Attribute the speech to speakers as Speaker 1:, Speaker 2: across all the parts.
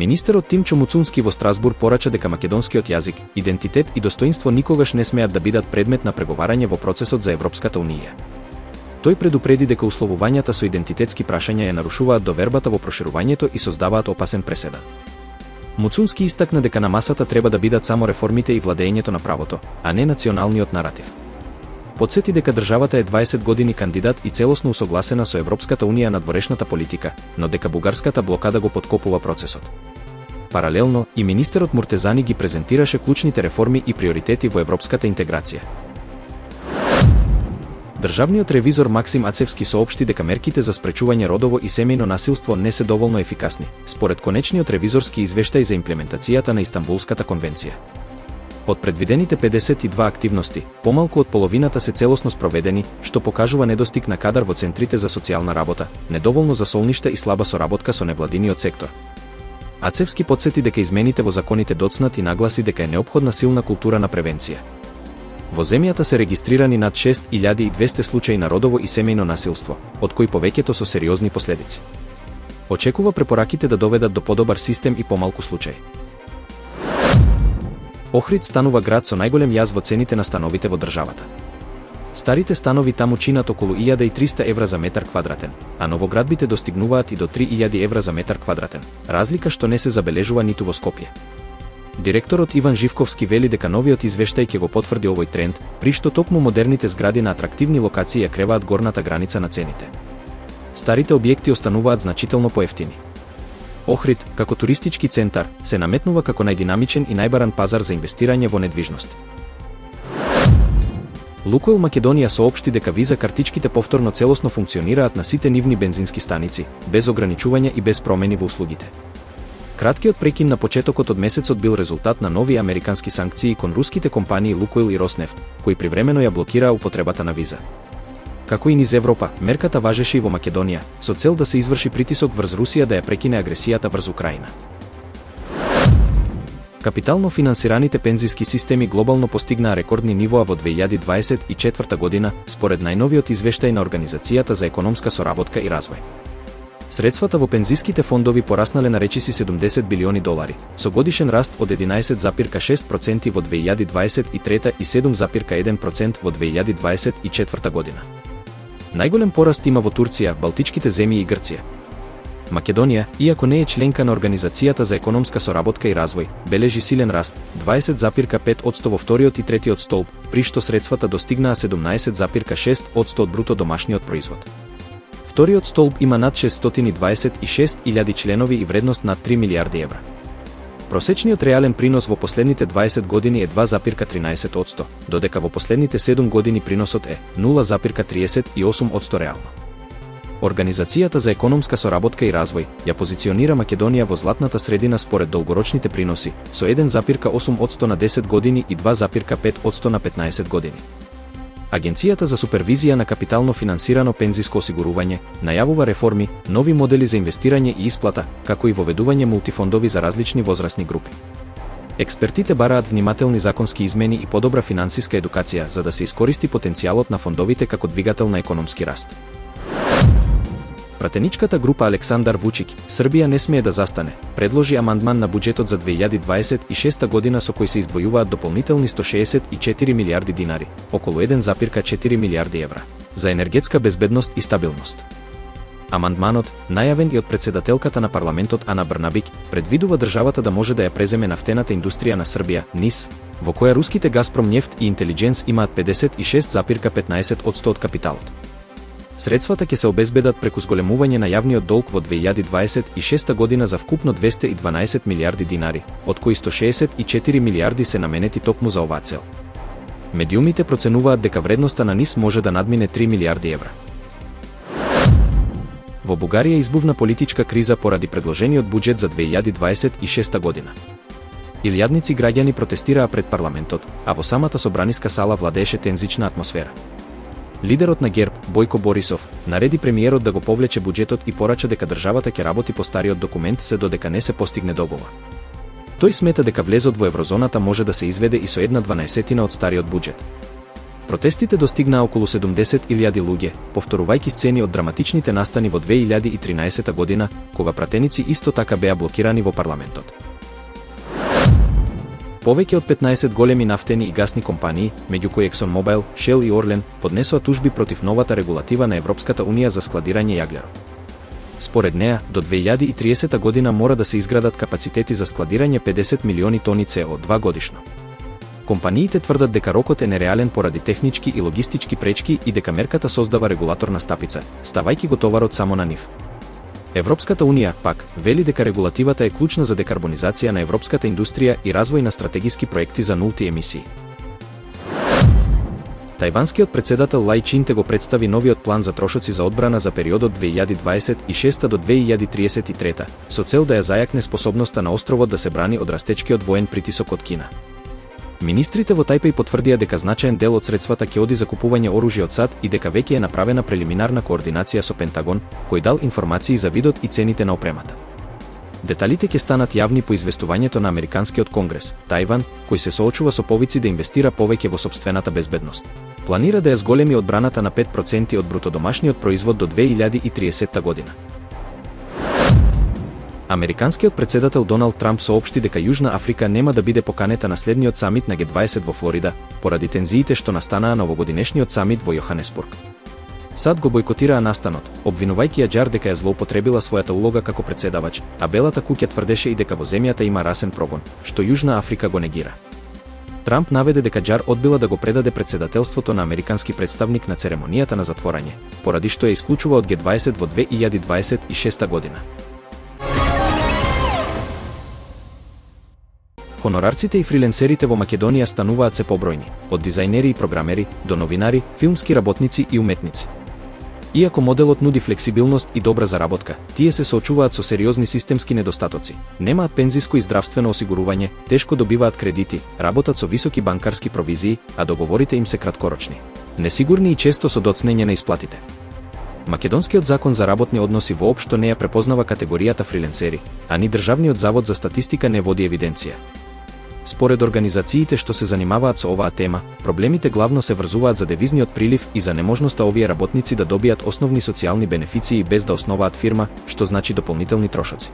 Speaker 1: Министерот Тимчо Муцунски во Страсбур порача дека македонскиот јазик, идентитет и достоинство никогаш не смеат да бидат предмет на преговарање во процесот за Европската унија. Тој предупреди дека условувањата со идентитетски прашања ја нарушуваат довербата во проширувањето и создаваат опасен преседан. Муцунски истакна дека на масата треба да бидат само реформите и владењето на правото, а не националниот наратив. Потсети дека државата е 20 години кандидат и целосно усогласена со Европската унија на дворешната политика, но дека бугарската блокада го поткопува процесот. Паралелно, и министерот Муртезани ги презентираше клучните реформи и приоритети во европската интеграција. Државниот ревизор Максим Ацевски соопшти дека мерките за спречување родово и семејно насилство не се доволно ефикасни, според конечниот ревизорски извештај за имплементацијата на Истанбулската конвенција. Од предвидените 52 активности, помалку од половината се целосно спроведени, што покажува недостиг на кадар во центрите за социјална работа, недоволно засолништа и слаба соработка со невладиниот сектор. Ацевски потсети дека измените во законите доцнат и нагласи дека е неопходна силна култура на превенција. Во земјата се регистрирани над 6200 случаи на родово и семејно насилство, од кои повеќето со сериозни последици. Очекува препораките да доведат до подобар систем и помалку случаи. Охрид станува град со најголем јаз во цените на становите во државата. Старите станови таму чинат околу 1300 евра за метар квадратен, а новоградбите достигнуваат и до 3000 евра за метар квадратен, разлика што не се забележува ниту во Скопје. Директорот Иван Живковски вели дека новиот извештај ќе го потврди овој тренд, при што токму модерните згради на атрактивни локации ја креваат горната граница на цените. Старите објекти остануваат значително поевтини. Охрид, како туристички центар, се наметнува како најдинамичен и најбаран пазар за инвестирање во недвижност. Лукойл Македонија соопшти дека виза картичките повторно целосно функционираат на сите нивни бензински станици, без ограничувања и без промени во услугите. Краткиот прекин на почетокот од месецот бил резултат на нови американски санкции кон руските компании Лукойл и Роснефт, кои привремено ја блокираа употребата на виза. Како и низ Европа, мерката важеше и во Македонија, со цел да се изврши притисок врз Русија да ја прекине агресијата врз Украина. Капитално финансираните пензиски системи глобално постигнаа рекордни нивоа во 2024 година, според најновиот извештај на Организацијата за економска соработка и развој. Средствата во пензиските фондови пораснале на речиси $70 билиони, со годишен раст од 11,6% во 2023 и 7,1% во 2024 година. Најголем пораст има во Турција, Балтичките земји и Грција. Македонија, иако не е членка на Организацијата за економска соработка и развој, бележи силен раст, 20,5% во вториот и третиот столб, при што средствата достигнаа 17,6% од бруто домашниот производ. Вториот столб има над 626.000 членови и вредност над 3 милиарди евра. Просечниот реален принос во последните 20 години е 2,13%, додека во последните 7 години приносот е 0,38% реално. Организацијата за економска соработка и развој ја позиционира Македонија во златната средина според долгорочните приноси, со 1,8% на 10 години и 2,5% на 15 години. Агенцијата за супервизија на капитално финансирано пензиско осигурување најавува реформи, нови модели за инвестирање и исплата, како и воведување мултифондови за различни возрастни групи. Експертите бараат внимателни законски измени и подобра финансиска едукација за да се искористи потенцијалот на фондовите како двигател на економски раст. Пратеничката група Александар Вучик, Србија не смее да застане, предложи амандман на буџетот за 2026 година со кој се издвојуваат дополнителни 164 милиарди динари, околу 1,4 милиарди евра, за енергетска безбедност и стабилност. Амандманот, најавен и од председателката на парламентот Ана Брнабик, предвидува државата да може да ја преземе нафтената индустрија на Србија, НИС, во која руските Газпром нефт и Интелидженс имаат 56,15% од капиталот. Средствата ќе се обезбедат преку зголемување на јавниот долг во 2026 година за вкупно 212 милиарди динари, од кои 164 милиарди се наменети токму за оваа цел. Медиумите проценуваат дека вредноста на НИС може да надмине 3 милиарди евра. Во Бугарија избувна политичка криза поради предложениот буџет за 2026 година. Илјадници граѓани протестираа пред парламентот, а во самата собраниска сала владееше тензична атмосфера. Лидерот на ГЕРБ, Бојко Борисов, нареди премиерот да го повлече буџетот и порача дека државата ќе работи по стариот документ се додека не се постигне договор. Тој смета дека влезот во еврозоната може да се изведе и со 1/12 од стариот буџет. Протестите достигнаа околу 70.000 луѓе, повторувајќи сцени од драматичните настани во 2013 година, кога пратеници исто така беа блокирани во парламентот. Повеќе од 15 големи нафтени и гасни компании, меѓу кои ExxonMobil, Shell и Orlen, поднесоа тужби против новата регулатива на Европската унија за складирање јаглерод. Според неа, до 2030 година мора да се изградат капацитети за складирање 50 милиони тони CO2 годишно. Компаниите тврдат дека рокот е нереален поради технички и логистички пречки и дека мерката создава регулаторна стапица, ставајќи го товарот само на нив. Европската унија, пак, вели дека регулативата е клучна за декарбонизација на европската индустрија и развој на стратегиски проекти за нулти емисии. Тајванскиот председател Лај Чинте го представи новиот план за трошоци за одбрана за периодот 2026 до 2033, со цел да ја зајакне способноста на островот да се брани од растечкиот воен притисок од Кина. Министрите во Тајпеј потврдија дека значаен дел од средствата ќе оди за купување оружје од САД и дека веќе е направена прелиминарна координација со Пентагон, кој дал информации за видот и цените на опремата. Деталите ќе станат јавни по известувањето на Американскиот конгрес. Тајван, кој се соочува со повици да инвестира повеќе во сопствената безбедност, планира да ја зголеми одбраната на 5% од брутодомашниот производ до 2030 година. Американскиот председател Доналд Трамп соопшти дека Јужна Африка нема да биде поканета на следниот самит на Г20 во Флорида, поради тензиите што настанаа на овогодинешниот самит во Јоханесбург. САД го бойкотираа настанот, обвинувајќи ја џар дека ја злоупотребила својата улога како председавач, а Белата куќа тврдеше и дека во земјата има расен прогон, што Јужна Африка го негира. Трамп наведе дека џар одбила да го предаде председателството на американски представник на церемонијата на затворање, поради што ја исклучува од Г20 во 2026 година. Хонорарците и фриленсерите во Македонија стануваат се побројни, од дизајнери и програмери до новинари, филмски работници и уметници. Иако моделот нуди флексибилност и добра заработка, тие се соочуваат со сериозни системски недостатоци. Немаат пензиско и здравствено осигурување, тешко добиваат кредити, работат со високи банкарски провизии, а договорите им се краткорочни, несигурни и често со доцнење на исплатите. Македонскиот закон за работни односи воопшто не ја препознава категоријата фриленсери, а ни Државниот завод за статистика не води евиденција. Според организациите што се занимаваат со оваа тема, проблемите главно се врзуваат за девизниот прилив и за неможноста овие работници да добијат основни социјални бенефиции без да основаат фирма, што значи дополнителни трошоци.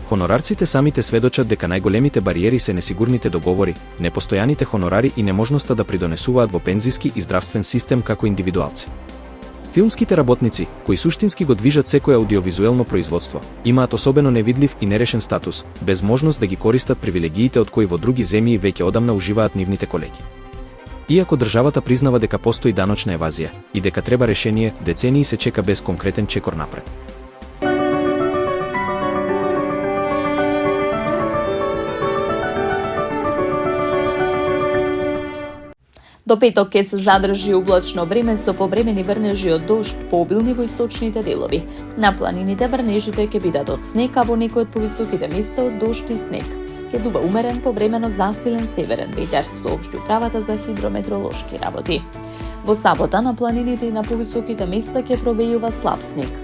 Speaker 1: Хонорарците самите сведочат дека најголемите бариери се несигурните договори, непостојаните хонорари и неможноста да придонесуваат во пензиски и здравствен систем како индивидуалци. Филмските работници, кои суштински го движат секое аудиовизуелно производство, имаат особено невидлив и нерешен статус, без можност да ги користат привилегиите од кои во други земји веќе одамна уживаат нивните колеги. Иако државата признава дека постои даночна евазија и дека треба решение, децении се чека без конкретен чекор напред.
Speaker 2: До петок ќе се задржи облачно време со повремени врнежи од дожд пообилни во источните делови. На планините врнежите ќе бидат од снег, а во некои од повисоките места од дожд и снег. Ќе дува умерен повремено засилен северен ветер, соопшти управата за хидрометеоролошки работи. Во сабота на планините и на повисоките места ќе провејува слаб снег.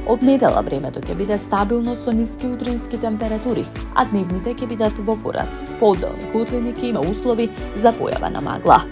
Speaker 2: Од недела времето ќе биде стабилно со ниски утрински температури, а дневните ќе бидат во пораст. По одделни котлини ќе има услови за појава на магла.